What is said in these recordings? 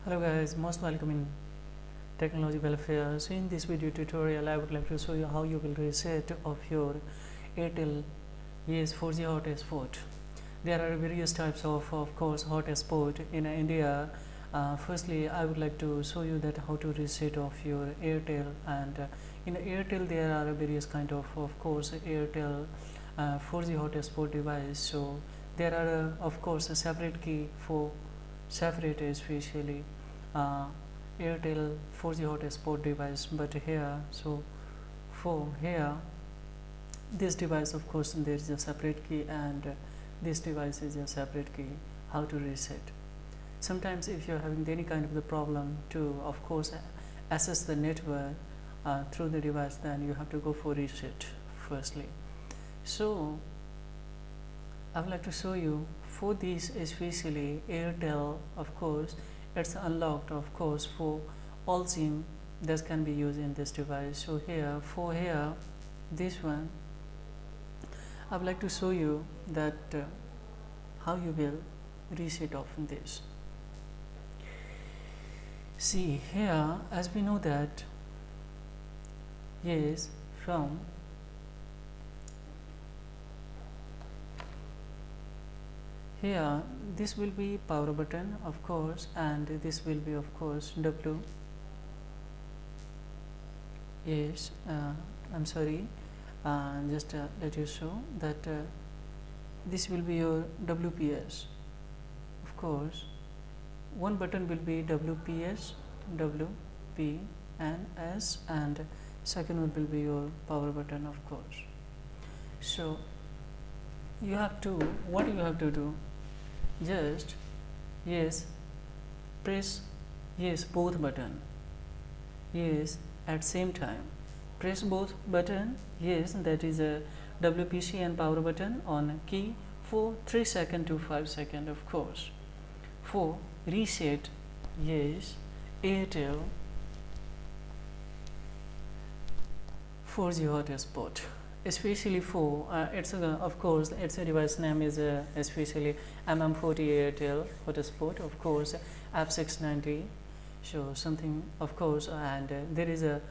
Hello guys, most welcome in Technology Welfare. So in this video tutorial I would like to show you how you will reset of your Airtel Yes 4G hotspot. There are various types of course hotspot in India. Firstly I would like to show you that how to reset of your Airtel, and in Airtel there are various kind of course Airtel 4G hotspot device. So there are of course a separate key for separate especially Airtel 4G hotspot device, but here for here this device of course there is a separate key, and this device is a separate key. How to reset? Sometimes if you're having any kind of the problem to of course access the network through the device, then you have to go for reset firstly. So I would like to show you for this, especially Airtel of course it's unlocked of course for all SIM that can be used in this device. So here this one I would like to show you that how you will reset off this. See here, as we know that yes, from here this will be power button of course, and this will be of course W. Yes, I'm sorry, just let you show that this will be your WPS. Of course one button will be WPS, WP and S, and second one will be your power button of course. So you have to, what you have to do, just yes press yes both button, yes at same time press both button, yes, that is a WPC and power button on key for 3 seconds to 5 seconds of course. For reset, yes Airtel 4G hotspot, especially for it's of course its device name is especially MM40 Airtel hotspot of course F690. So something of course, and there is a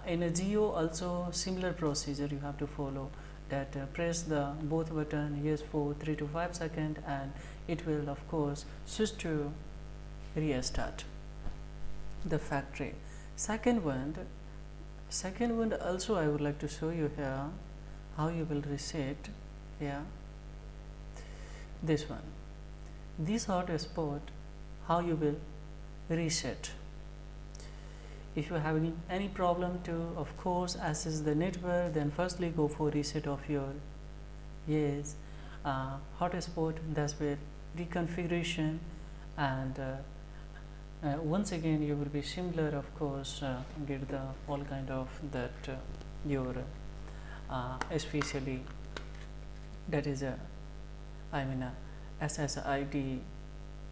in a Geo also similar procedure you have to follow, that press the both button yes for 3 to 5 seconds, and it will of course switch to restart the factory. Second one also I would like to show you here how you will reset. Yeah, this one, this hotspot, how you will reset. If you are having any problem to of course access the network, then firstly go for reset of your yes hotspot, that's where reconfiguration, and once again you will be similar of course get the all kind of that your especially that is a I mean a SSID,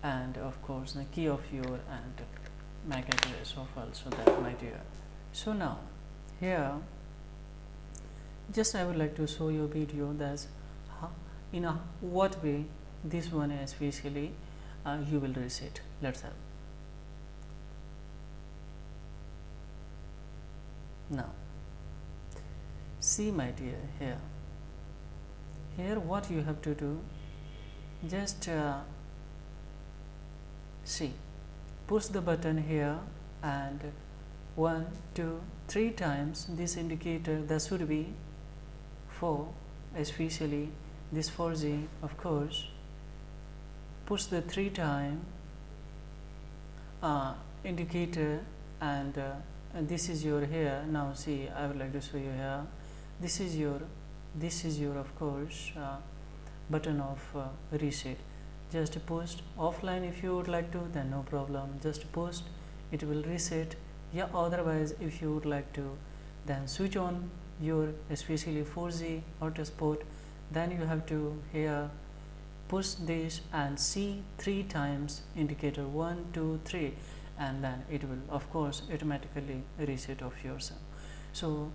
and of course the key of your and MAC address of also that my dear. So now here just I would like to show you a video that's how, in a what way this one especially you will reset. Let's have. Now see my dear, here what you have to do, just see, push the button here, and 1 2 3 times this indicator that should be for especially this 4G of course. Push the 3 time indicator, and this is your here. Now see, I would like to show you here, this is your of course button of reset. Just post offline if you would like to, then no problem, just post, it will reset. Yeah, otherwise if you would like to, then switch on your especially 4G hotspot, then you have to here push this and see 3 times indicator 1 2 3, and then it will of course automatically reset of yourself. So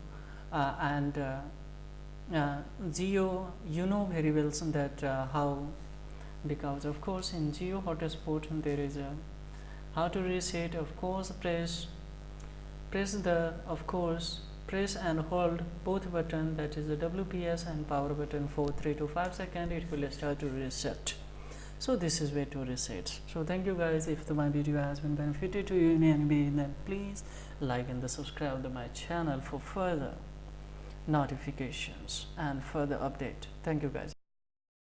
Geo, you know very well that how, because of course in Geo hotspot there is a How to reset? Of course, press and hold both button, that is the WPS and power button, for 3 to 5 seconds. It will start to reset. So this is way to reset. So thank you guys. If my video has been benefited to you in any way, then please like and subscribe to my channel for further notifications and further update. Thank you guys.